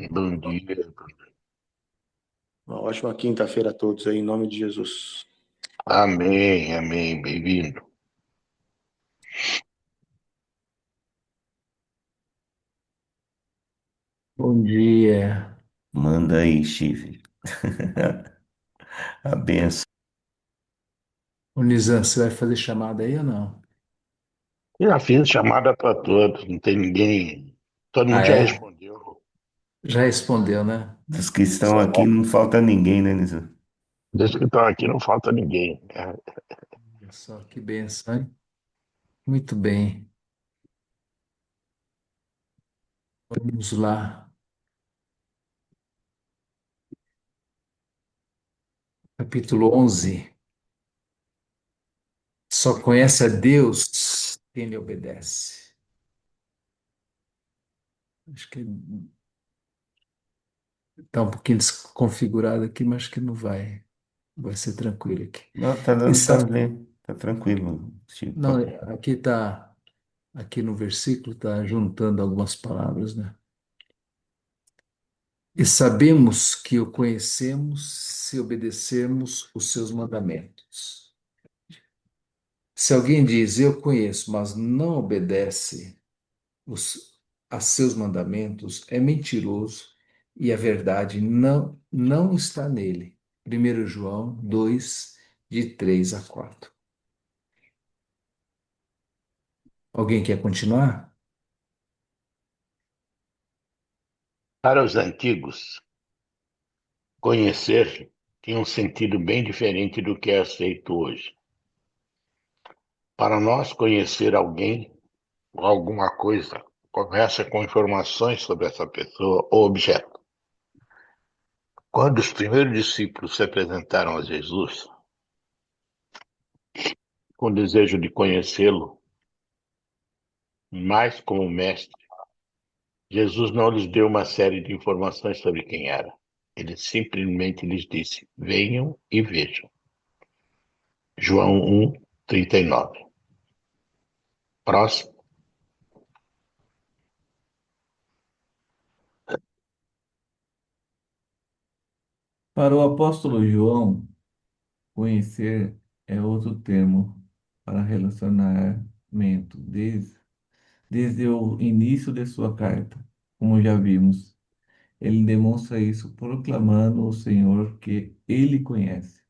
Bom dia. Uma ótima quinta-feira a todos aí, em nome de Jesus. Amém, amém. Bem-vindo. Bom dia. Manda aí, Chifre. A benção. Ô, Nizam, você vai fazer chamada aí ou não? Já fiz chamada para todos, não tem ninguém. Todo Ah, mundo já é? respondeu. Já respondeu, né? Dos que estão Só aqui não. não falta ninguém, né, Nizam? Desde que estão aqui não falta ninguém. Olha só que benção, hein? Muito bem. Vamos lá. Capítulo 11. Só conhece a Deus quem lhe obedece. Acho que está um pouquinho desconfigurado aqui, mas acho que não vai. Vai ser tranquilo aqui. Não, tá E dando pra sa- ver. Tá tranquilo, Chico. Não, aqui tá, aqui no versículo está juntando algumas palavras, né? E sabemos que o conhecemos se obedecermos os seus mandamentos. Se alguém diz eu conheço, mas não obedece a seus mandamentos, é mentiroso e a verdade não está nele. 1 João 2, de 3 a 4. Alguém quer continuar? Para os antigos, conhecer tinha um sentido bem diferente do que é aceito hoje. Para nós, conhecer alguém ou alguma coisa começa com informações sobre essa pessoa ou objeto. Quando os primeiros discípulos se apresentaram a Jesus, com desejo de conhecê-lo mais como mestre, Jesus não lhes deu uma série de informações sobre quem era. Ele simplesmente lhes disse: venham e vejam. João 1:39. Próximo. Para o apóstolo João, conhecer é outro termo para relacionamento, desde o início de sua carta. Como já vimos, ele demonstra isso proclamando ao Senhor que ele conhece,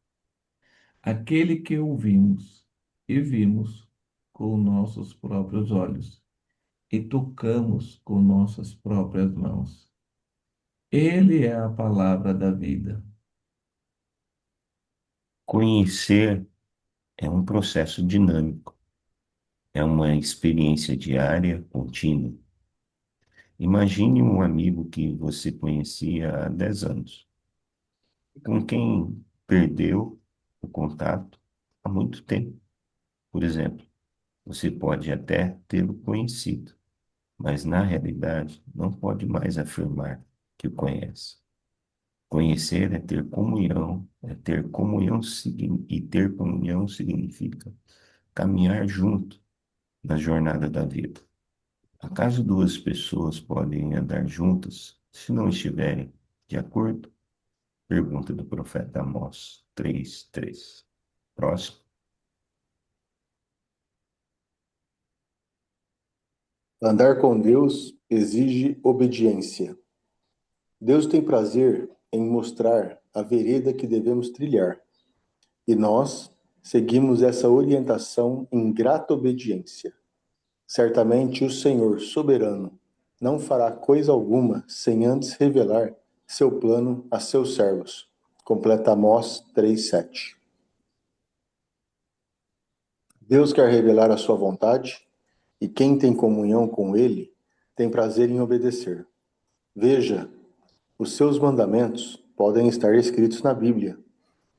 aquele que ouvimos e vimos com nossos próprios olhos e tocamos com nossas próprias mãos. Ele é a palavra da vida. Conhecer é um processo dinâmico. É uma experiência diária, contínua. Imagine um amigo que você conhecia há 10 anos, com quem perdeu o contato há muito tempo. Por exemplo, você pode até tê-lo conhecido, mas na realidade não pode mais afirmar que o conhece. Conhecer é ter comunhão, e ter comunhão significa caminhar junto na jornada da vida. Acaso duas pessoas podem andar juntas se não estiverem de acordo? Pergunta do profeta Amós 3:3. Próximo. Andar com Deus exige obediência. Deus tem prazer em mostrar a vereda que devemos trilhar, e nós seguimos essa orientação em grata obediência. Certamente o Senhor soberano não fará coisa alguma sem antes revelar seu plano a seus servos. Completa Amós 3:7. Deus quer revelar a sua vontade, e quem tem comunhão com ele tem prazer em obedecer. Veja, os seus mandamentos podem estar escritos na Bíblia,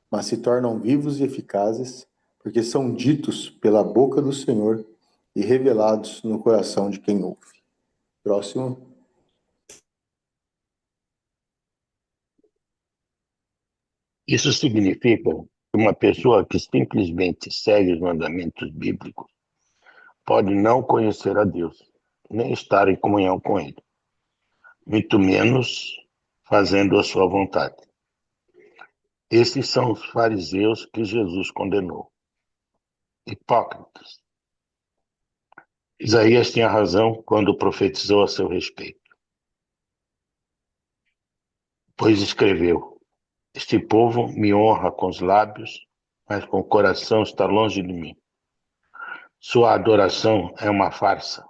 mas se tornam vivos e eficazes porque são ditos pela boca do Senhor e revelados no coração de quem ouve. Próximo. Isso significa que uma pessoa que simplesmente segue os mandamentos bíblicos pode não conhecer a Deus, nem estar em comunhão com Ele, muito menos fazendo a sua vontade. Esses são os fariseus que Jesus condenou. Hipócritas. Isaías tinha razão quando profetizou a seu respeito, pois escreveu: Este povo me honra com os lábios, mas com o coração está longe de mim. Sua adoração é uma farsa,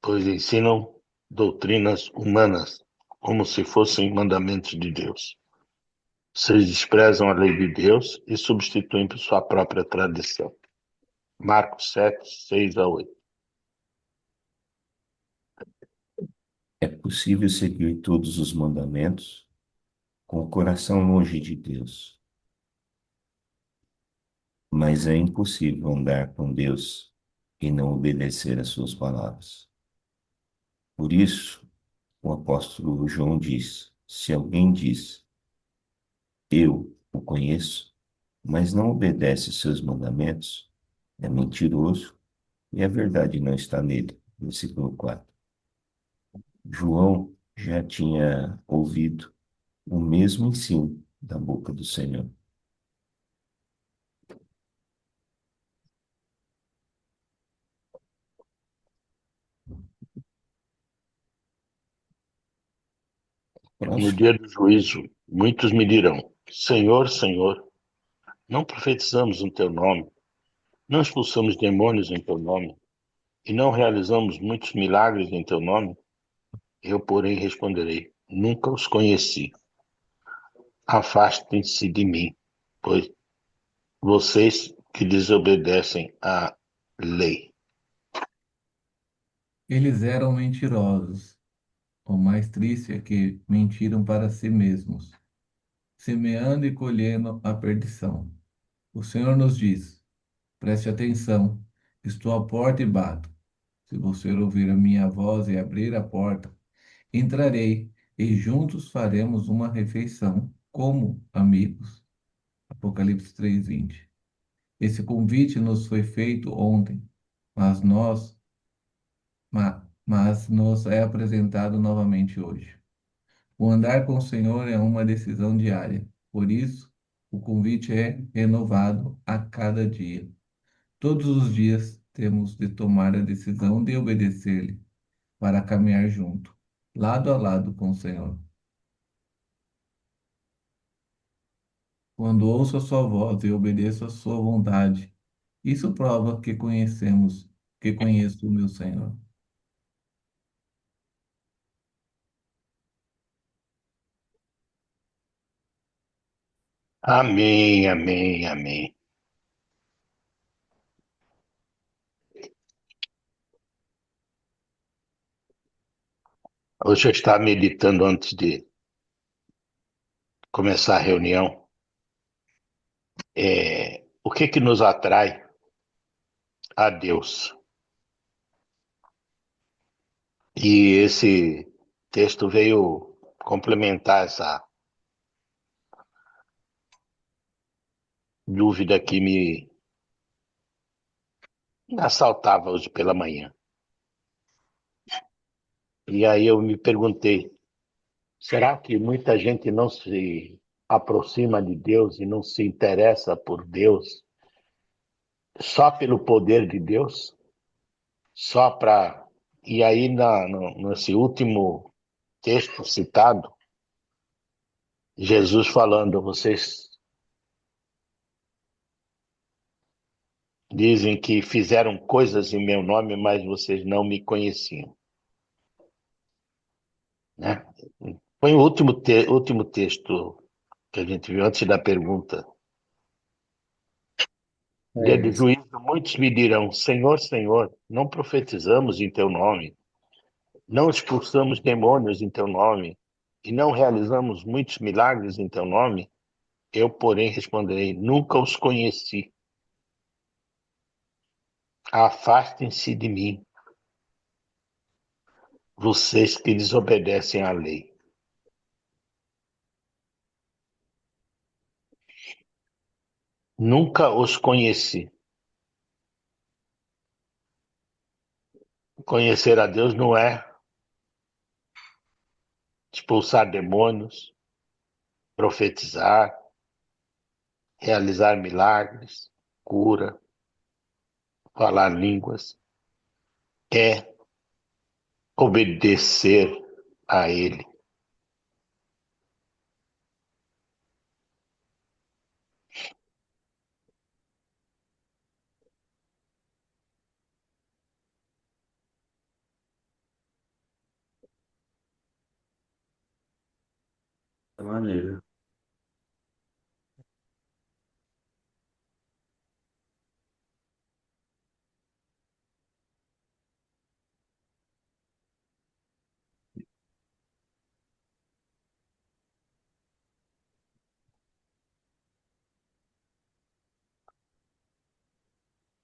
pois ensinam doutrinas humanas como se fossem mandamentos de Deus. Vocês desprezam a lei de Deus e substituem por sua própria tradição. Marcos 7, 6-8. É possível seguir todos os mandamentos com o coração longe de Deus, mas é impossível andar com Deus e não obedecer às suas palavras. Por isso, o apóstolo João diz: se alguém diz, eu o conheço, mas não obedece aos seus mandamentos, é mentiroso e a verdade não está nele. Versículo 4. João já tinha ouvido o mesmo ensino da boca do Senhor. No Próximo. dia do juízo, muitos me dirão: Senhor, Senhor, não profetizamos em teu nome, não expulsamos demônios em teu nome, e não realizamos muitos milagres em teu nome? Eu, porém, responderei: nunca os conheci. Afastem-se de mim, pois vocês que desobedecem à lei. Eles eram mentirosos. O mais triste é que mentiram para si mesmos, semeando e colhendo a perdição. O Senhor nos diz: preste atenção, estou à porta e bato. Se você ouvir a minha voz e abrir a porta, entrarei e juntos faremos uma refeição, como amigos. Apocalipse 3:20. Esse convite nos foi feito ontem, mas mas nos é apresentado novamente hoje. O andar com o Senhor é uma decisão diária. Por isso, o convite é renovado a cada dia. Todos os dias temos de tomar a decisão de obedecer-lhe para caminhar junto, lado a lado com o Senhor. Quando ouço a sua voz e obedeço a sua vontade, isso prova que conheço o meu Senhor. Amém, amém, amém. Hoje eu estava meditando antes de começar a reunião. O que que nos atrai a Deus? E esse texto veio complementar essa dúvida que me assaltava hoje pela manhã. E aí eu me perguntei, será que muita gente não se aproxima de Deus e não se interessa por Deus só pelo poder de Deus? Só para... E aí, nesse último texto citado, Jesus falando, vocês dizem que fizeram coisas em meu nome, mas vocês não me conheciam, né? Foi o último texto que a gente viu antes da pergunta. Dia É, do juízo, muitos me dirão, Senhor, Senhor, não profetizamos em teu nome, não expulsamos demônios em teu nome, e não realizamos muitos milagres em teu nome? Eu, porém, responderei, nunca os conheci. Afastem-se de mim, vocês que desobedecem à lei. Nunca os conheci. Conhecer a Deus não é expulsar demônios, profetizar, realizar milagres, cura, falar línguas, é obedecer a Ele. Da maneira.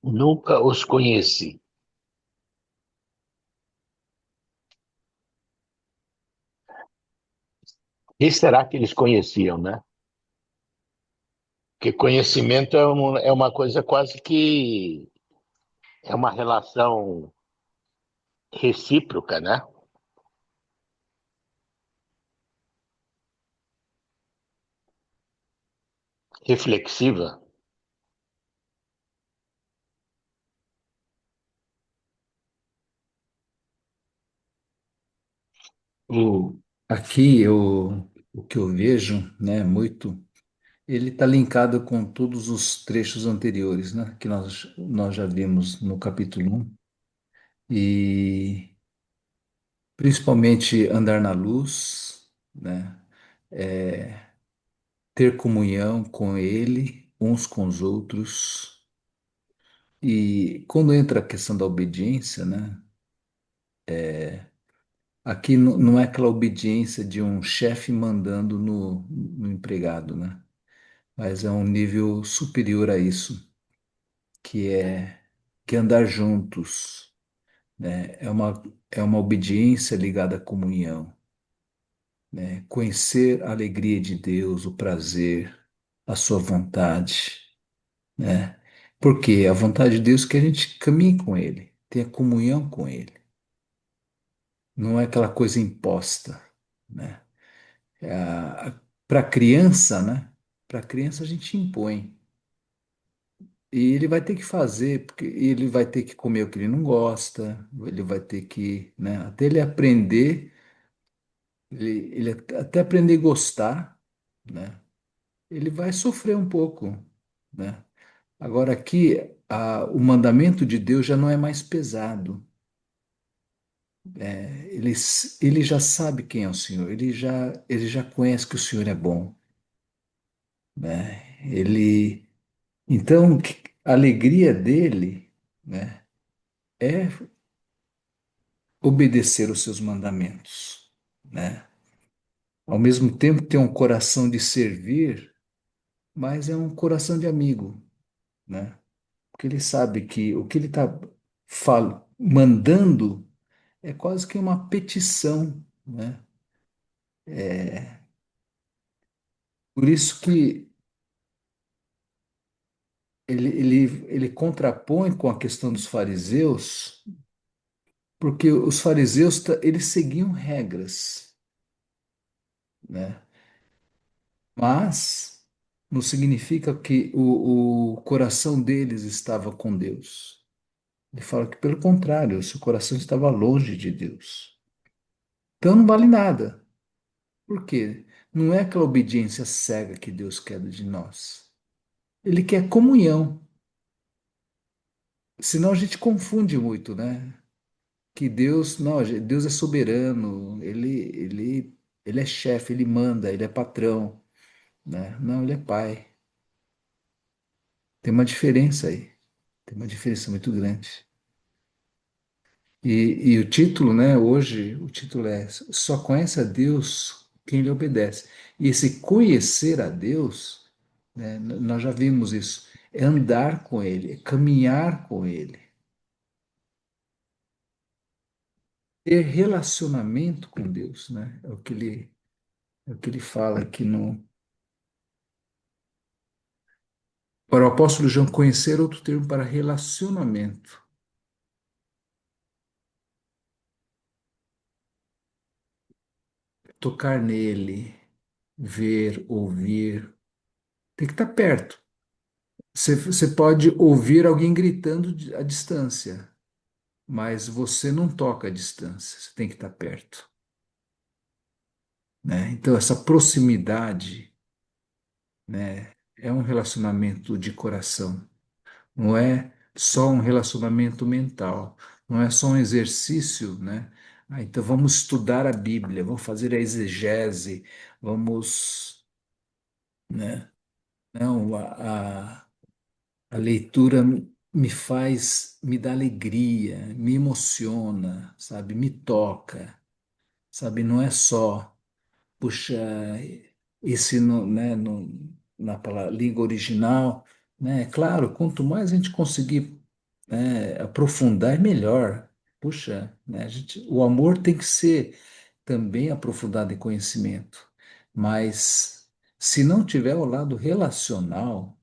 Nunca os conheci. E será que eles conheciam, né? Porque conhecimento é uma coisa quase que é uma relação recíproca, né? Reflexiva. O, aqui o que eu vejo, né, muito, ele está linkado com todos os trechos anteriores, né, que nós já vimos no capítulo 1, e principalmente andar na luz, né, é, ter comunhão com Ele, uns com os outros, e quando entra a questão da obediência, né, aqui não é aquela obediência de um chefe mandando no empregado, né? Mas é um nível superior a isso, que é que é andar juntos, né? É uma obediência ligada à comunhão, né? Conhecer a alegria de Deus, o prazer, a sua vontade, né? Porque a vontade de Deus é que a gente caminhe com Ele, tenha comunhão com Ele. Não é aquela coisa imposta, né? Para criança, né? Para criança a gente impõe. E ele vai ter que fazer, porque ele vai ter que comer o que ele não gosta, ele vai ter que, né, até ele aprender, até aprender a gostar, né, ele vai sofrer um pouco, né. Agora aqui, o mandamento de Deus já não é mais pesado, ele já sabe quem é o Senhor, ele já conhece que o Senhor é bom, né, então, a alegria dele, né, é obedecer os seus mandamentos, né? Ao mesmo tempo tem um coração de servir, mas é um coração de amigo, né? Porque ele sabe que o que ele está mandando é quase que uma petição, né? Por isso que ele contrapõe com a questão dos fariseus, porque os fariseus eles seguiam regras, né? Mas não significa que o coração deles estava com Deus. Ele fala que, pelo contrário, o seu coração estava longe de Deus. Então não vale nada. Por quê? Não é aquela obediência cega que Deus quer de nós. Ele quer comunhão. Senão a gente confunde muito, né? Que Deus, não, Deus é soberano, ele é chefe, ele manda, ele é patrão, né? Não, ele é pai. Tem uma diferença aí. Tem uma diferença muito grande. E o título, né, hoje, o título é Só conhece a Deus quem lhe obedece. E esse conhecer a Deus, né, nós já vimos isso, é andar com Ele, é caminhar com Ele, ter relacionamento com Deus, né? É o que ele fala aqui no. Para o apóstolo João, conhecer outro termo para relacionamento. tocar nele, ver, ouvir, tem que estar perto. Você pode ouvir alguém gritando à distância, mas você não toca à distância, você tem que estar perto, né? Então, essa proximidade, né, é um relacionamento de coração, não é só um relacionamento mental, não é só um exercício, né? Ah, então vamos estudar a Bíblia, vamos fazer a exegese, vamos, né? Não, a leitura me dá alegria, me emociona, sabe? Me toca, sabe? Não é só, puxa, esse né, na língua original, né? Claro, quanto mais a gente conseguir, né, aprofundar, é melhor. Puxa, né, o amor tem que ser também aprofundado em conhecimento, mas se não tiver o lado relacional,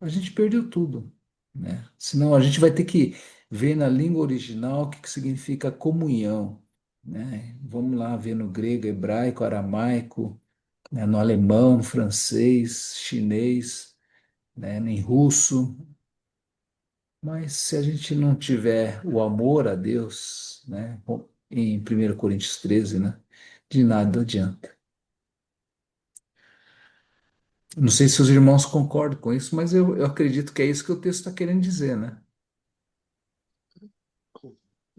a gente perdeu tudo, né? Senão a gente vai ter que ver na língua original o que que significa comunhão, né? Vamos lá ver no grego, hebraico, aramaico, né? No alemão, no francês, chinês, né? Em russo. Mas se a gente não tiver o amor a Deus, né? Em 1 Coríntios 13, né? De nada adianta. Não sei se os irmãos concordam com isso, mas eu acredito que é isso que o texto está querendo dizer, né?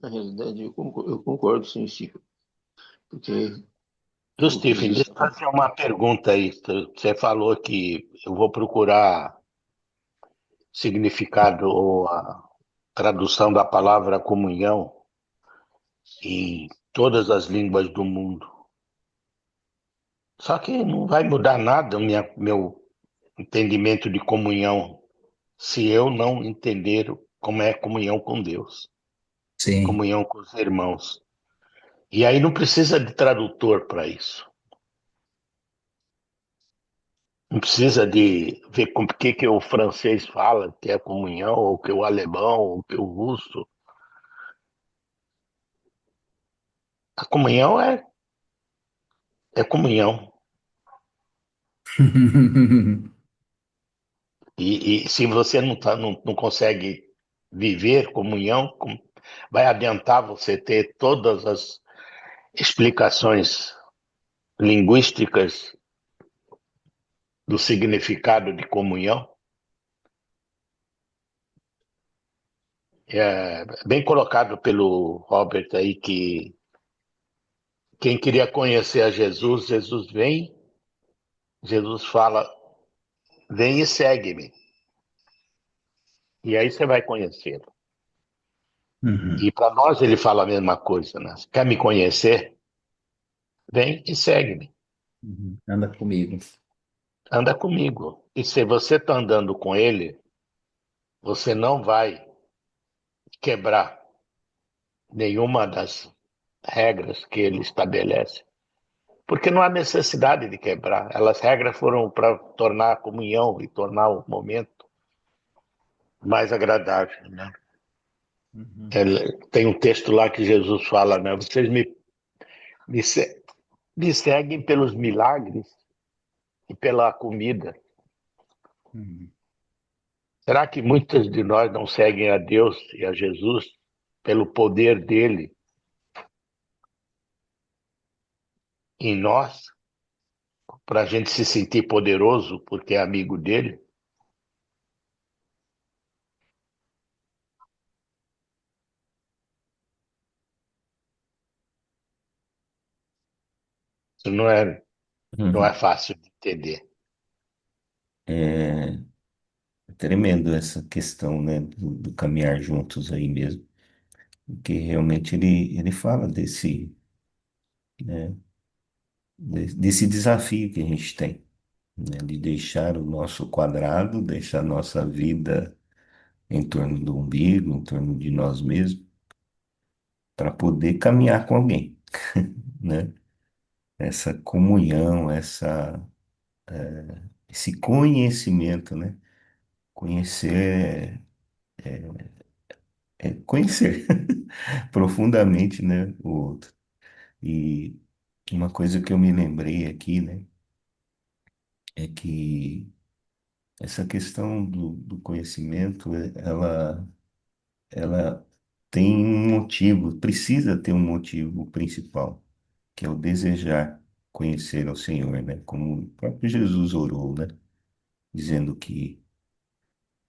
Na realidade, eu concordo sim, Chico, porque, Ô, como tu Stephen, deixa disse, eu fazer uma pergunta aí. Você falou que eu vou procurar significado ou a tradução da palavra comunhão em todas as línguas do mundo. Só que não vai mudar nada meu entendimento de comunhão se eu não entender como é comunhão com Deus, Sim. comunhão com os irmãos. E aí não precisa de tradutor para isso. Não precisa de ver com o que o francês fala, que é comunhão, ou que o alemão, ou que o russo. A comunhão é comunhão. E se você não consegue viver comunhão, vai adiantar você ter todas as explicações linguísticas do significado de comunhão? É bem colocado pelo Robert aí que quem queria conhecer a Jesus, Jesus vem, Jesus fala, vem e segue-me. E aí você vai conhecê-lo. Uhum, E para nós ele fala a mesma coisa, né? Quer me conhecer? Vem e segue-me. uhum. Anda comigo. Anda comigo. E se você está andando com ele, você não vai quebrar nenhuma das regras que ele estabelece. Porque não há necessidade de quebrar. Elas regras foram para tornar a comunhão e tornar o momento mais agradável, né? Uhum, Tem um texto lá que Jesus fala, né? Vocês me, me seguem pelos milagres e pela comida. uhum. Será que muitas de nós não seguem a Deus e a Jesus pelo poder dele em nós, para a gente se sentir poderoso porque é amigo dele? Isso não é Uhum. fácil de entender. É tremendo essa questão, né, do caminhar juntos aí mesmo, porque realmente ele fala desse desafio que a gente tem, né, de deixar o nosso quadrado, deixar a nossa vida em torno do umbigo, em torno de nós mesmos, para poder caminhar com alguém, né? Essa comunhão, esse conhecimento, né? Conhecer conhecer profundamente, né, o outro. Uma coisa que eu me lembrei aqui, né, é que essa questão do conhecimento, ela tem um motivo, precisa ter um motivo principal, que é o desejar conhecer ao Senhor, né? Como o próprio Jesus orou, né? Dizendo que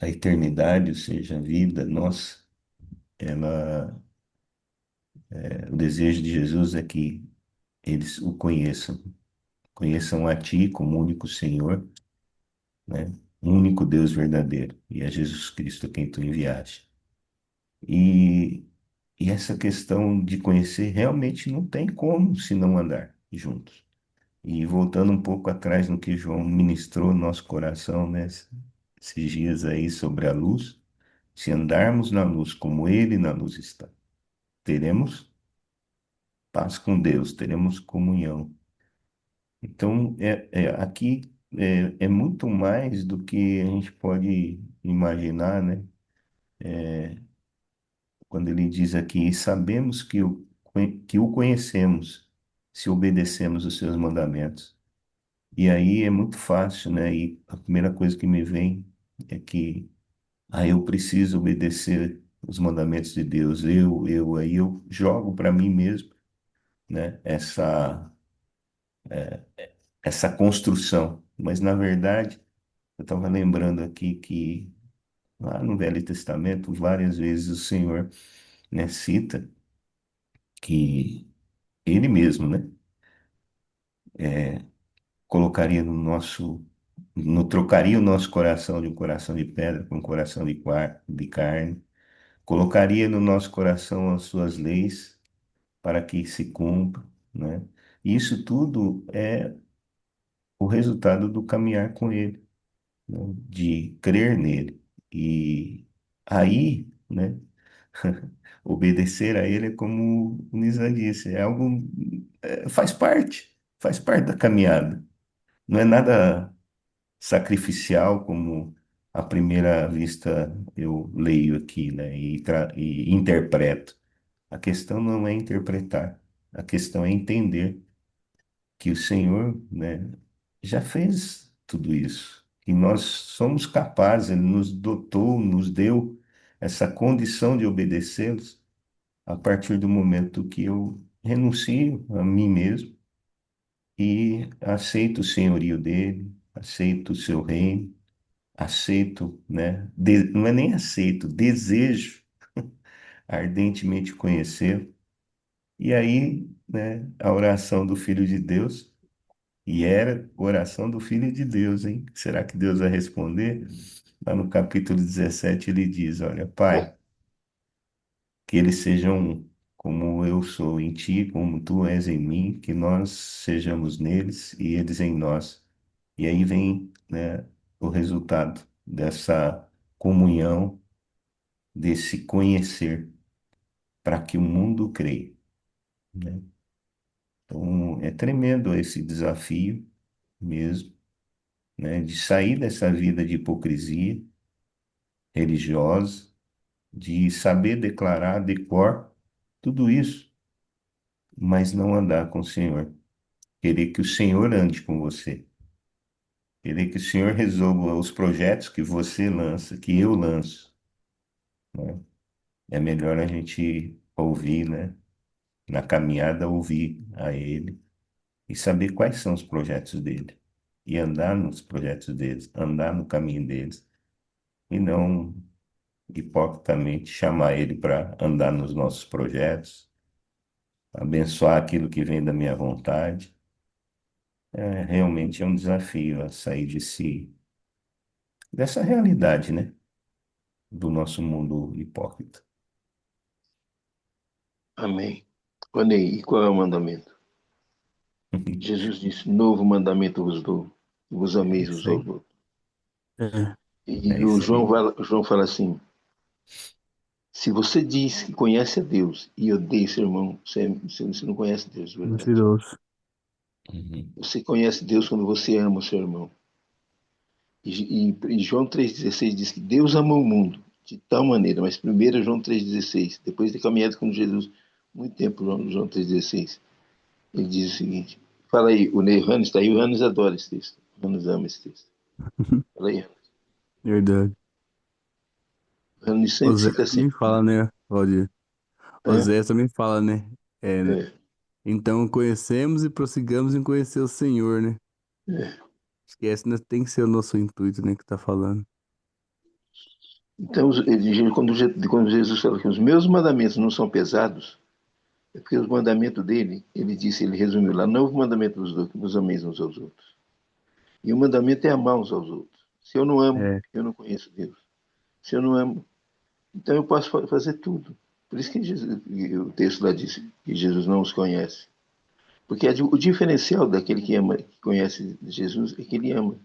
a eternidade, ou seja, a vida nossa, ela, o desejo de Jesus é que eles o conheçam, conheçam a Ti como único Senhor, né? O único Deus verdadeiro, e a Jesus Cristo a quem Tu enviaste. E, e essa questão de conhecer realmente não tem como se não andar juntos. E voltando um pouco atrás no que João ministrou no nosso coração, né, esses dias aí sobre a luz, se andarmos na luz como Ele na luz está, teremos paz com Deus, teremos comunhão. Então, aqui é muito mais do que a gente pode imaginar, né? Quando ele diz aqui, sabemos que o conhecemos se obedecemos os seus mandamentos. E aí é muito fácil, né? E a primeira coisa que me vem é que eu preciso obedecer os mandamentos de Deus. Aí eu jogo para mim mesmo, né? Essa construção. Mas na verdade, eu estava lembrando aqui que lá no Velho Testamento, várias vezes o Senhor, né, cita que Ele mesmo, né? Colocaria no nosso, no, trocaria o nosso coração de um coração de pedra por um coração de carne, colocaria no nosso coração as suas leis para que se cumpram, né? E isso tudo é o resultado do caminhar com Ele, né? De crer nele. E aí, né? Obedecer a Ele é como o Nisa disse, é algo, faz parte da caminhada. Não é nada sacrificial, como à primeira vista eu leio aqui, né, e interpreto. A questão não é interpretar, a questão é entender que o Senhor, né, já fez tudo isso, que nós somos capazes, Ele nos dotou, nos deu essa condição de obedecê-los a partir do momento que eu renuncio a mim mesmo e aceito o senhorio dele, aceito o seu reino, aceito, né? Não é nem aceito, desejo ardentemente conhecê-lo. E aí, né, a oração do Filho de Deus, e era oração do Filho de Deus, hein? Será que Deus vai responder? Lá no capítulo 17 ele diz: Olha, Pai, que eles sejam como eu sou em ti, como tu és em mim, que nós sejamos neles e eles em nós. E aí vem, né, o resultado dessa comunhão, desse conhecer, para que o mundo creia, né? Então, é tremendo esse desafio mesmo, né, de sair dessa vida de hipocrisia religiosa, de saber declarar de cor tudo isso, mas não andar com o Senhor. Querer que o Senhor ande com você. Querer que o Senhor resolva os projetos que você lança, que eu lanço, né? É melhor a gente ouvir, né? Na caminhada, ouvir a Ele e saber quais são os projetos dele. E andar nos projetos deles, andar no caminho deles. E não hipocritamente chamar Ele para andar nos nossos projetos, abençoar aquilo que vem da minha vontade. Realmente é um desafio a sair de si, dessa realidade, né? Do nosso mundo hipócrita. Amém. Olha aí, e qual é o mandamento? Jesus disse: Novo mandamento vos dou, que vos É ameis isso uns aos aí. outros. É E o isso aí. João fala assim: se você diz que conhece a Deus e odeia seu irmão, você não conhece Deus de verdade. Mentiroso. Uhum. Você conhece Deus quando você ama o seu irmão. E João 3,16 diz que Deus amou o mundo de tal maneira, mas primeiro João 3,16, depois de ter caminhado com Jesus muito tempo, João 3,16. Ele diz o seguinte, fala aí, o Hannes está aí, o Hannes adora esse texto, o Hannes ama esse texto. Fala aí, Verdade. o Hannes O sempre Zé cita também sempre. fala, né, Valdir? O É, Zé também fala, né? É, é, então conhecemos e prossigamos em conhecer o Senhor, né? é. Esquece, né? Tem que ser o nosso intuito, né, que tá falando. Então, quando Jesus fala que os meus mandamentos não são pesados, é porque os mandamentos dele, ele disse, ele resumiu lá, novo mandamento dos outros, que nos ameis uns aos outros. E o mandamento é amar uns aos outros. Se eu não amo, É, eu não conheço Deus. Se eu não amo, então eu posso fazer tudo. Por isso que o texto lá diz que Jesus não os conhece. Porque o diferencial daquele que ama, que conhece Jesus, é que ele ama.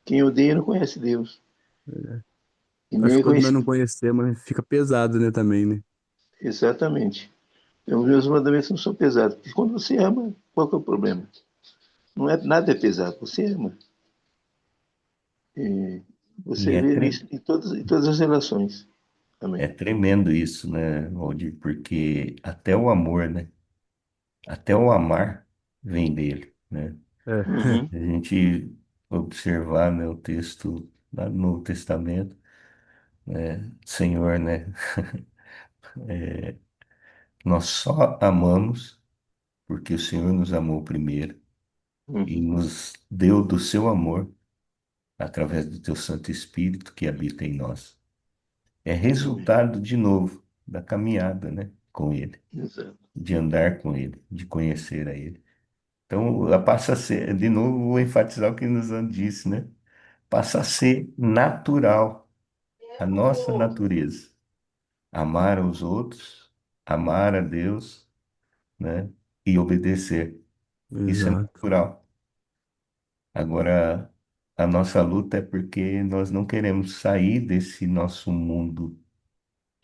Quem odeia não conhece Deus. é. E Acho nem que é quando nós não conhecido. conhecemos, fica pesado, né, também, né? Exatamente. Então, os meus mandamentos não são pesados. Porque quando você ama, qual que é o problema? Não é, nada é pesado, você ama. E E você vê isso em todas as relações. é Amém. tremendo isso, né, Valdir? Porque até o amor, né? Até o amar vem dele, né? É. Uhum. A gente observar, né, o texto lá no Novo Testamento, né, Senhor, né? Nós só amamos porque o Senhor nos amou primeiro e Uhum. nos deu do seu amor através do teu Santo Espírito que habita em nós. É Amém. resultado, de novo, da caminhada, né, com Ele, Exato. de andar com Ele, de conhecer a Ele. Então, passa a ser, de novo, vou enfatizar o que nos disse, né? Passa a ser natural, a nossa natureza. Amar aos outros, amar a Deus, né? E obedecer. Isso é Exato. natural. Agora, a nossa luta é porque nós não queremos sair desse nosso mundo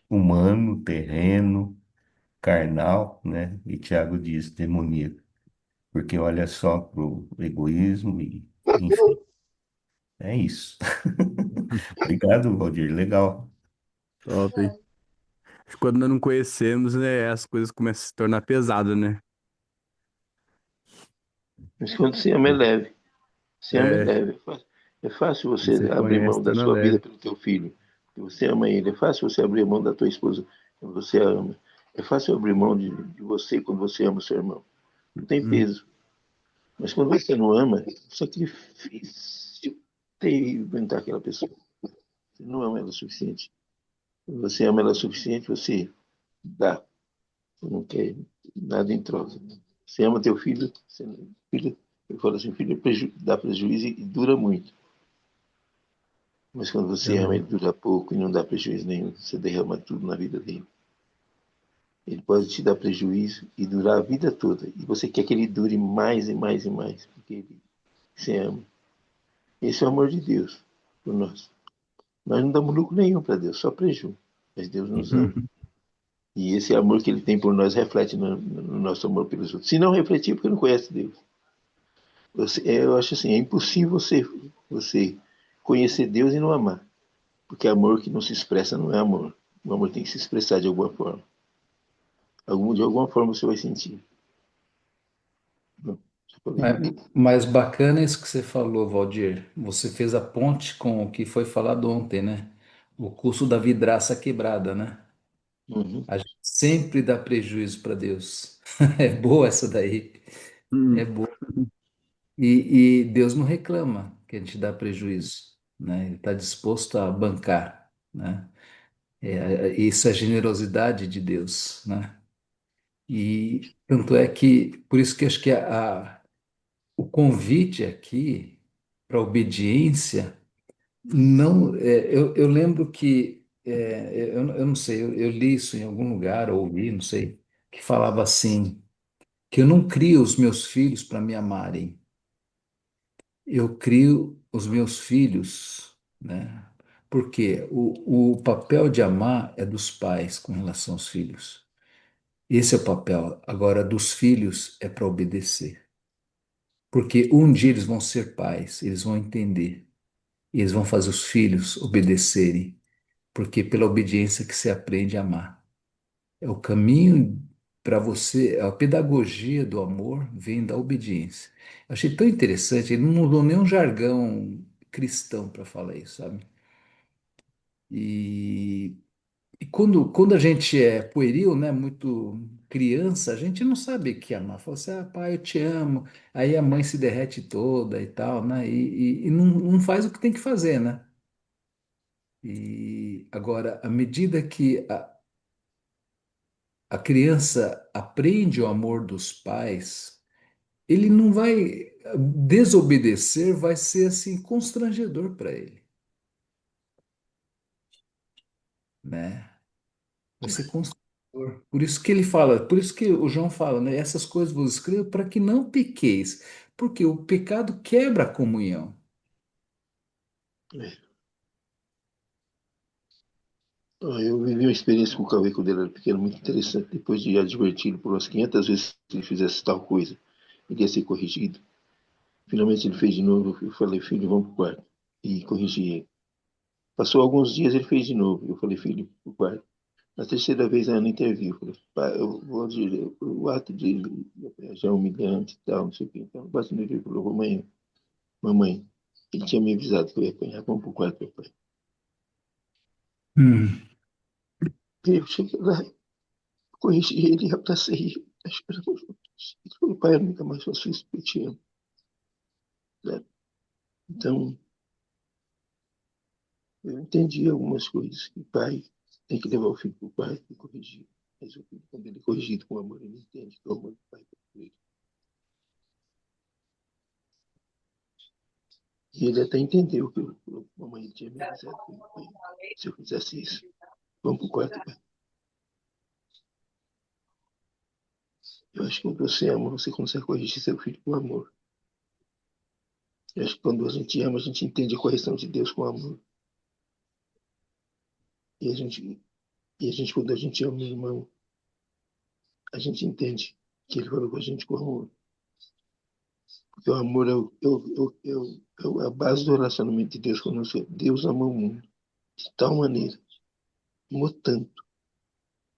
humano, terreno, carnal, né? E Tiago diz demoníaco, porque olha só pro egoísmo e, enfim, é isso. Obrigado, Valdir. Legal. Top, hein? Acho que quando nós não conhecemos, né, as coisas começam a se tornar pesadas, né? Mas quando você ama, é leve. Se ama, é É, leve. É fácil quando você você abrir conhece, mão da torna sua vida leve. pelo teu filho. Porque você ama ele. É fácil você abrir mão da tua esposa quando você a ama. É fácil abrir mão de você quando você ama o seu irmão. Não tem Hum, peso. Mas quando você não ama, é um sacrifício terrível aguentar aquela pessoa. Você não ama ela o suficiente. Quando você ama ela o suficiente, você dá. Você não quer nada em troca. Você ama teu filho, filho eu falo assim, filho dá prejuízo e dura muito. Mas quando você ama, amém. ele dura pouco e não dá prejuízo nenhum. Você derrama tudo na vida dele. Ele pode te dar prejuízo e durar a vida toda. E você quer que ele dure mais e mais e mais, porque você ama. Esse é o amor de Deus por nós. Nós não damos lucro nenhum para Deus, só prejuízo. Mas Deus nos ama. E esse amor que ele tem por nós reflete no nosso amor pelos outros. Se não refletir, porque não conhece Deus. Eu acho assim, é impossível você conhecer Deus e não amar. Porque amor que não se expressa não é amor. O amor tem que se expressar de alguma forma. De alguma forma você vai sentir. Não, só falei. Mas bacana isso que você falou, Valdir. Você fez a ponte com o que foi falado ontem, né? O curso da vidraça quebrada, né? Uhum. A gente sempre dá prejuízo para Deus. É boa essa daí. É Hum, boa. E Deus não reclama que a gente dá prejuízo, né? Ele está disposto a bancar, né? Isso é generosidade de Deus, né? E tanto é que, por isso que acho que o convite aqui para obediência, não, eu lembro que, eu não sei, eu li isso em algum lugar, ou ouvi, não sei, que falava assim, que eu não crio os meus filhos para me amarem, eu crio os meus filhos, né? Porque o papel de amar é dos pais com relação aos filhos. Esse é o papel. Agora, dos filhos é para obedecer. Porque um dia eles vão ser pais, eles vão entender. E eles vão fazer os filhos obedecerem. Porque pela obediência que se aprende a amar. É o caminho, para você, a pedagogia do amor vem da obediência. Eu achei tão interessante, ele não usou nenhum jargão cristão para falar isso, sabe? E, e quando a gente é pueril, né, muito criança, a gente não sabe que amar. Fala assim, ah, pai, eu te amo. Aí a mãe se derrete toda e tal, né? E não faz o que tem que fazer, né? E agora, à medida que a criança aprende o amor dos pais, ele não vai desobedecer, vai ser assim constrangedor para ele, né? Vai ser constrangedor. Por isso que ele fala, por isso que o João fala, né? Essas coisas vos escrevo para que não pequeis, porque o pecado quebra a comunhão. É. Eu vivi uma experiência com o Cauê quando ele era pequeno, muito interessante. Depois de adverti-lo por umas 500 vezes que ele fizesse tal coisa, ele ia ser corrigido. Finalmente ele fez de novo. Eu falei, filho, vamos para o quarto. E corrigi ele. Passou alguns dias, ele fez de novo. Eu falei, filho, para o quarto. Na terceira vez, a Ana interviu. Falei, pai, eu vou dizer, o ato de já é humilhante e tal, não sei o quê. Então, bate nele e falou, mamãe, ele tinha me avisado que eu ia apanhar. Vamos para o quarto, papai. Hum. E eu cheguei lá, corrigi ele e abracei ele. Esperando juntos. Ele falou, pai, eu nunca mais faço isso, eu te amo. Né? Então, eu entendi algumas coisas que o pai tem que levar o filho para o pai e corrigir. Mas o filho, quando ele é corrigido com amor, ele entende que é o amor do pai para ele. E ele até entendeu que a mamãe tinha me avisado que se eu fizesse isso, vamos para o quarto, pai. Eu acho que quando você ama, você consegue corrigir seu filho com amor. Eu acho que quando a gente ama, a gente entende a correção de Deus com amor. E quando a gente ama o irmão, a gente entende que ele falou com a gente com amor. Porque o amor é a base do relacionamento de Deus conosco. Deus ama o mundo de tal maneira, amou tanto,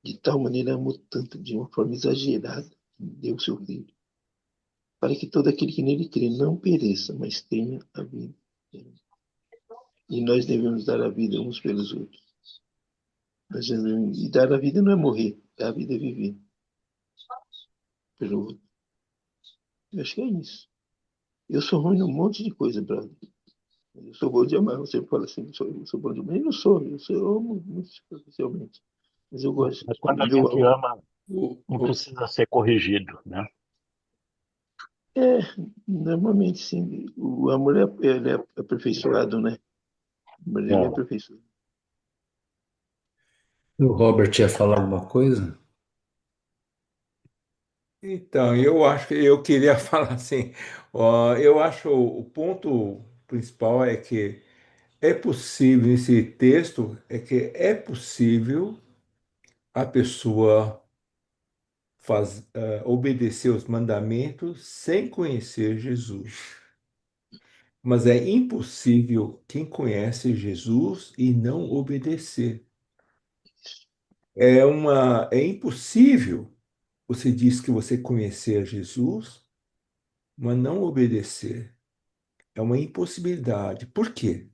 de tal maneira amou tanto, de uma forma exagerada, que deu o seu filho, para que todo aquele que nele crê não pereça, mas tenha a vida. E nós devemos dar a vida uns pelos outros. E dar a vida não é morrer, dar a vida é viver pelo outro. Eu acho que é isso. Eu sou ruim num monte de coisa, brother. Eu sou bom de amar. Você fala assim, eu sou bom de amar. Eu não sou, eu amo muito superficialmente. Mas eu gosto. Mas quando a Eu gente amo. ama, O, não o- precisa ser corrigido, né? É, normalmente sim. O amor ele é aperfeiçoado, né? O amor ele é É. aperfeiçoado. O Robert ia falar alguma coisa? Então, eu acho que eu queria falar assim, ó, eu acho o ponto principal é que é possível, nesse texto, é que é possível a pessoa obedecer os mandamentos sem conhecer Jesus. Mas é impossível quem conhece Jesus e não obedecer. É impossível você diz que você conhecer Jesus, mas não obedecer. É uma impossibilidade. Por quê?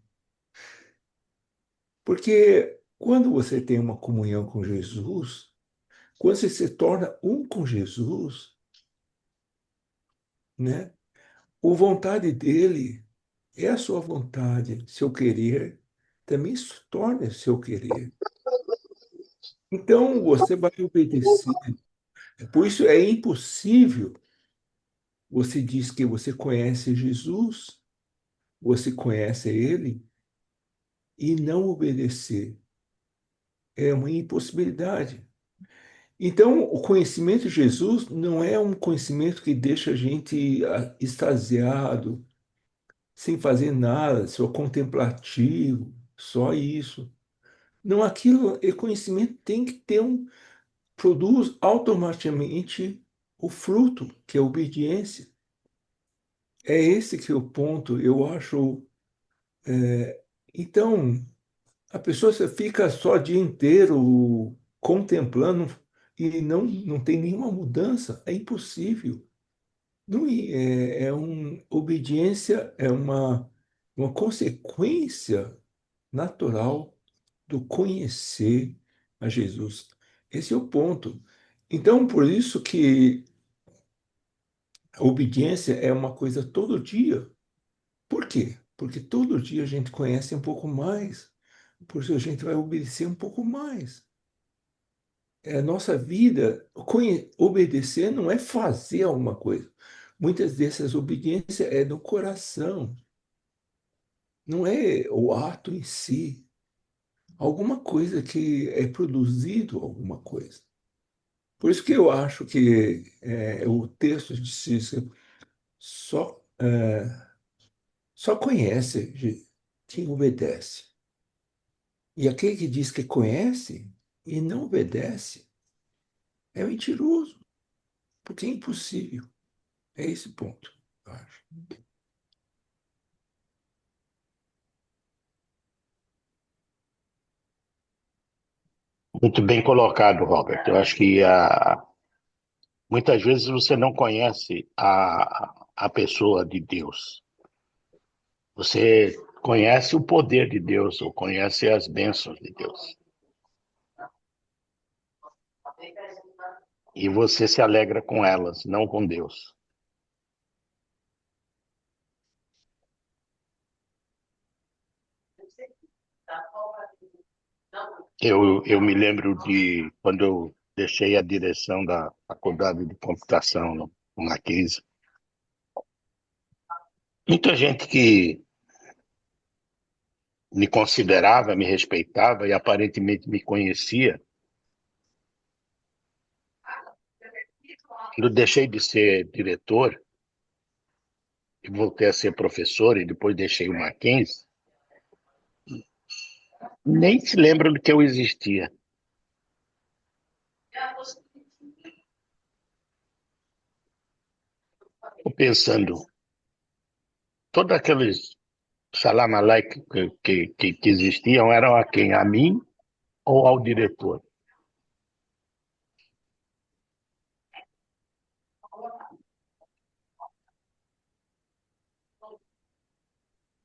Porque quando você tem uma comunhão com Jesus, quando você se torna um com Jesus, né? A vontade dele é a sua vontade, seu querer também se torna seu querer. Então você vai obedecer. Por isso é impossível você diz que você conhece Jesus, você conhece ele e não obedecer. É uma impossibilidade. Então, o conhecimento de Jesus não é um conhecimento que deixa a gente extasiado, sem fazer nada, só contemplativo, só isso. Não, aquilo, o conhecimento tem que ter produz automaticamente o fruto, que é a obediência. É esse que é o ponto, eu acho. Então, a pessoa fica só o dia inteiro contemplando e não tem nenhuma mudança, é impossível. Não, obediência é uma consequência natural do conhecer a Jesus. Esse é o ponto. Então, por isso que a obediência é uma coisa todo dia. Por quê? Porque todo dia a gente conhece um pouco mais, por isso a gente vai obedecer um pouco mais. É a nossa vida, obedecer não é fazer alguma coisa. Muitas dessas obediências é no coração, não é o ato em si. Alguma coisa que é produzido, alguma coisa. Por isso que eu acho que o texto de Cícero só, só conhece quem obedece. E aquele que diz que conhece e não obedece é mentiroso, porque é impossível. É esse ponto, eu acho. Muito bem colocado, Robert. Eu acho que muitas vezes você não conhece a pessoa de Deus. Você conhece o poder de Deus, ou conhece as bênçãos de Deus. E você se alegra com elas, não com Deus. Eu me lembro de quando eu deixei a direção da faculdade de computação no Mackenzie. Muita gente que me considerava, me respeitava e aparentemente me conhecia. Quando deixei de ser diretor e voltei a ser professor e depois deixei o Mackenzie, nem se lembram do que eu existia. Estou pensando, todos aqueles salam aleikum que existiam eram a quem? A mim ou ao diretor?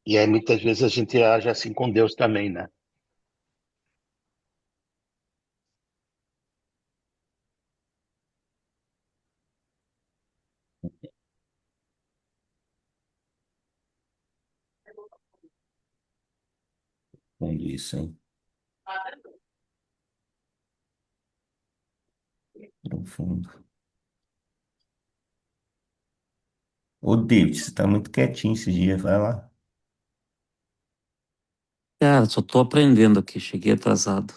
E aí muitas vezes a gente age assim com Deus também, né? Fundo isso, hein? Profundo. Ô, David, você tá muito quietinho esse dia, vai lá. Cara, só tô aprendendo aqui, cheguei atrasado.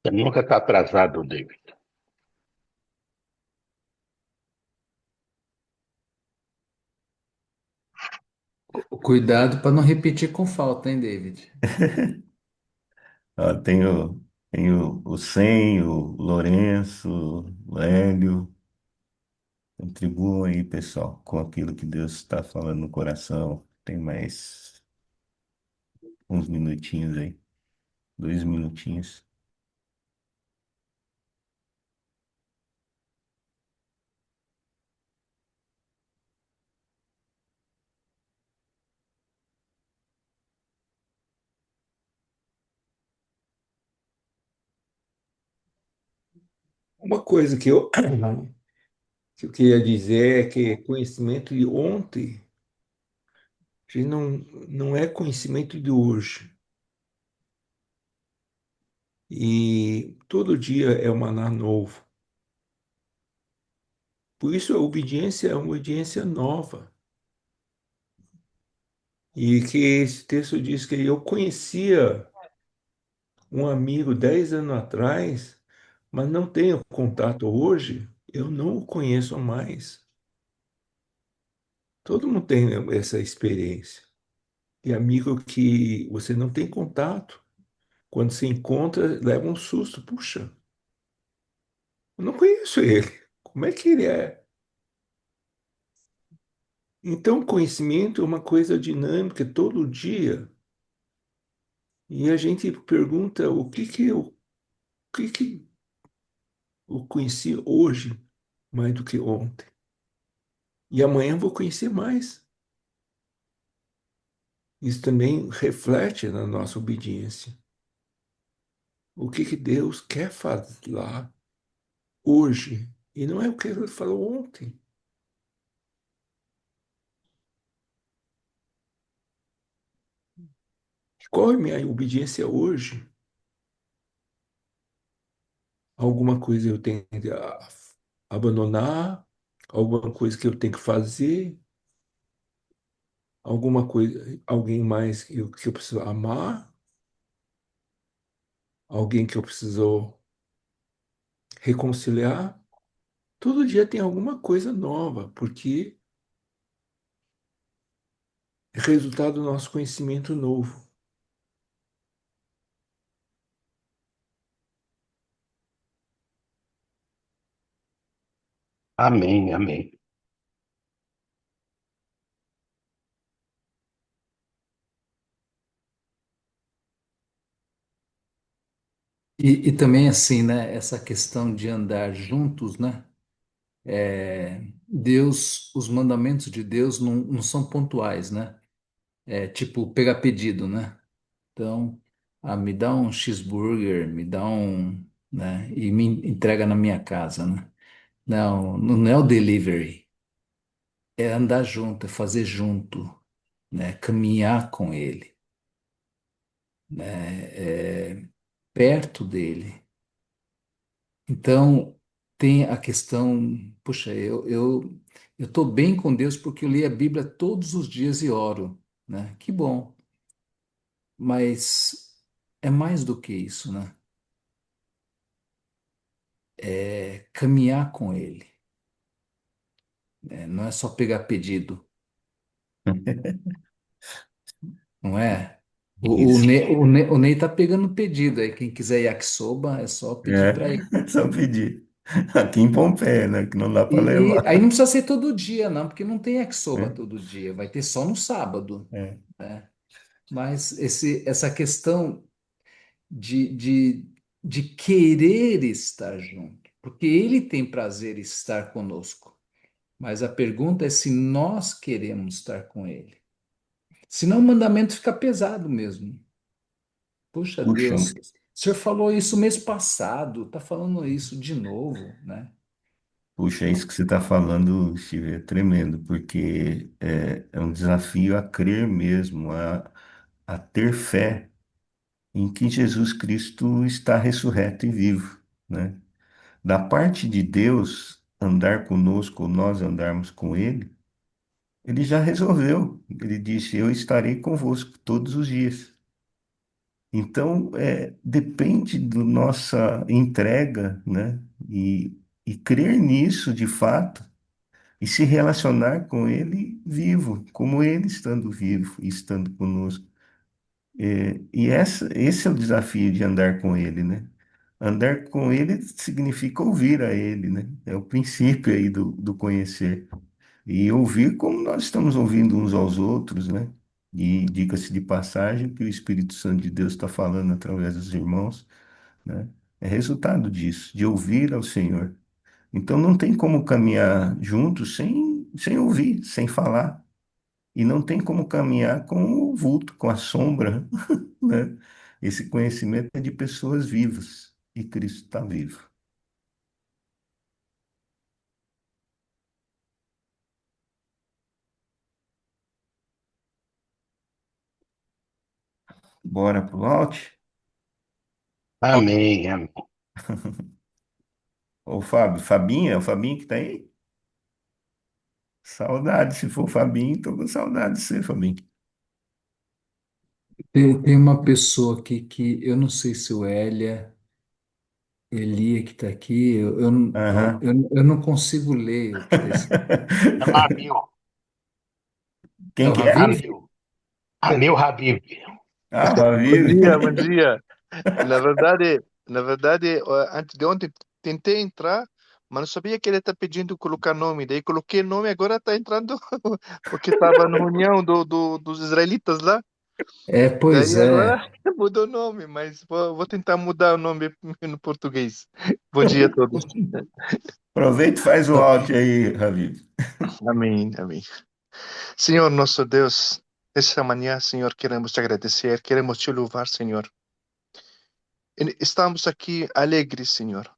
Você nunca está atrasado, David. Cuidado para não repetir com falta, hein, David? Ó, tem o Sen, o Lourenço, o Hélio. Contribuam aí, pessoal, com aquilo que Deus está falando no coração. Tem mais uns minutinhos aí, 2 minutinhos. Uma coisa que eu queria dizer é que conhecimento de ontem já não é conhecimento de hoje. E todo dia é um maná novo. Por isso a obediência é uma obediência nova. E que esse texto diz que eu conhecia um amigo 10 anos atrás, mas não tenho contato hoje, eu não o conheço mais. Todo mundo tem essa experiência. E amigo que você não tem contato, quando se encontra, leva um susto. Puxa, eu não conheço ele. Como é que ele é? Então, conhecimento é uma coisa dinâmica todo dia. E a gente pergunta o que que eu que eu conheci hoje mais do que ontem? E amanhã eu vou conhecer mais. Isso também reflete na nossa obediência. O que Deus quer fazer lá hoje. E não é o que ele falou ontem. Qual é a minha obediência hoje? Alguma coisa eu tenho que abandonar? Alguma coisa que eu tenho que fazer? Alguma coisa, alguém mais que eu preciso amar? Alguém que eu preciso reconciliar? Todo dia tem alguma coisa nova, porque é resultado do nosso conhecimento novo. Amém, amém. E também assim, né? Essa questão de andar juntos, né? Deus, os mandamentos de Deus não são pontuais, né? É tipo pegar pedido, né? Então, me dá um cheeseburger, me dá um, né? E me entrega na minha casa, né? Não é o delivery, é andar junto, é fazer junto, né? Caminhar com ele, né? Perto dele. Então, tem a questão, puxa, eu estou bem com Deus porque eu li a Bíblia todos os dias e oro, né? Que bom, mas é mais do que isso, né? É caminhar com Ele, né? Não é só pegar pedido, não é? Isso. O Ney tá pegando pedido aí. Quem quiser yakisoba, é só pedir para ele. É, só pedir. Aqui em Pompeia, né? Que não dá para E levar. aí não precisa ser todo dia, não, porque não tem yakisoba Né? todo dia. Vai ter só no sábado, É. né? Mas essa questão de, de, de querer estar junto, porque Ele tem prazer em estar conosco. Mas a pergunta é se nós queremos estar com Ele. Senão o mandamento fica pesado mesmo. Puxa Puxa, Deus, o senhor falou isso mês passado, está falando isso de novo, né? puxa, isso que você está falando, Steve, é tremendo, porque é um desafio a crer mesmo, a ter fé em que Jesus Cristo está ressurreto e vivo, né? Da parte de Deus, andar conosco, ou nós andarmos com Ele, Ele já resolveu. Ele disse: Eu estarei convosco todos os dias. Então, depende da nossa entrega, né? E crer nisso de fato, e se relacionar com Ele vivo, como Ele estando vivo e estando conosco. Esse é o desafio de andar com Ele, né? Andar com Ele significa ouvir a Ele, né? É o princípio aí do conhecer. E ouvir como nós estamos ouvindo uns aos outros, né? E diga-se de passagem que o Espírito Santo de Deus está falando através dos irmãos, né? É resultado disso, de ouvir ao Senhor. Então não tem como caminhar juntos sem ouvir, sem falar. E não tem como caminhar com o vulto, com a sombra, né? Esse conhecimento é de pessoas vivas e Cristo está vivo. Bora pro out? Amém, amém. Ô, Fábio, Fabinho, é o Fabinho que tá aí? Saudade, se for o Fabinho, tô com saudade de você, Fabinho. Tem uma pessoa aqui que eu não sei se o Elia que está aqui, Aham. eu não consigo ler o que está escrito. É Ramil, É Quem o que é? Ravi? Ramil, Ramil Habib. Ah, Bom Fabinho. dia, bom dia. Na verdade, antes de ontem tentei entrar, mas não sabia que ele está pedindo colocar nome. Daí coloquei nome, agora está entrando, porque estava na reunião dos israelitas lá. Pois Daí agora é. mudou o nome, mas vou tentar mudar o nome no português. Bom dia a todos. Aproveita e faz o áudio aí, Ravi. Amém, amém. Senhor nosso Deus, essa manhã, Senhor, queremos te agradecer, queremos te louvar, Senhor. Estamos aqui alegres, Senhor.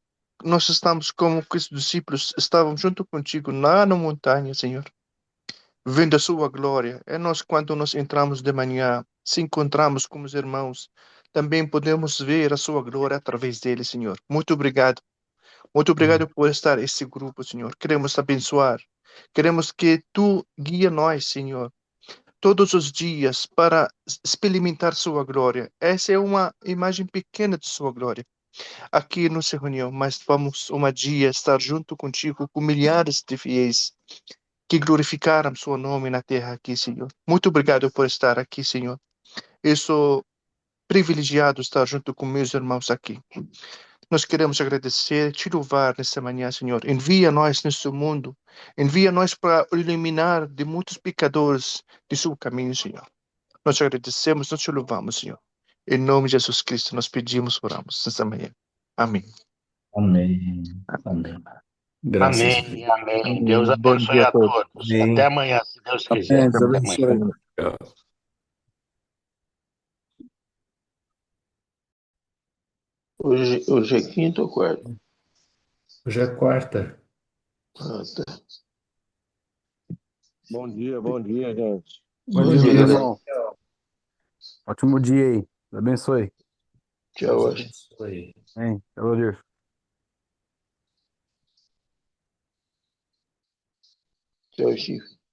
Nós estamos como que os discípulos estavam junto contigo lá na montanha, Senhor, vendo a sua glória. É nós, quando nós entramos de manhã, se encontramos com os irmãos, também podemos ver a sua glória através deles, Senhor. Muito obrigado. Muito obrigado por estar esse grupo, Senhor. Queremos te abençoar. Queremos que tu guia nós, Senhor, todos os dias para experimentar sua glória. Essa é uma imagem pequena de sua glória. Aqui nos reunião, mas vamos um dia estar junto contigo com milhares de fiéis que glorificaram seu nome na terra aqui, Senhor. Muito obrigado por estar aqui, Senhor. Eu sou privilegiado estar junto com meus irmãos aqui. Nós queremos agradecer, te louvar nessa manhã, Senhor. Envia nós nesse mundo. Envia nós para iluminar de muitos pecadores de seu caminho, Senhor. Nós te agradecemos, nós te louvamos, Senhor. Em nome de Jesus Cristo, nós pedimos, oramos nessa manhã. Amém. Amém. Amém. Graças a Deus. Amém, amém. Deus Bom abençoe dia a a todos. todos. Até Amém. amanhã, se Deus Amém. quiser. Deus Até amanhã. abençoe. Tchau. Hoje é quinta ou quarta? Hoje é quarta. Ah, tá. Bom dia, gente. Bom Bom dia, dia, meu galera. irmão. Ótimo dia aí. Deus abençoe. Tchau, Deus Washington. abençoe. Amém. Tchau, Deus. Tchau, Chico.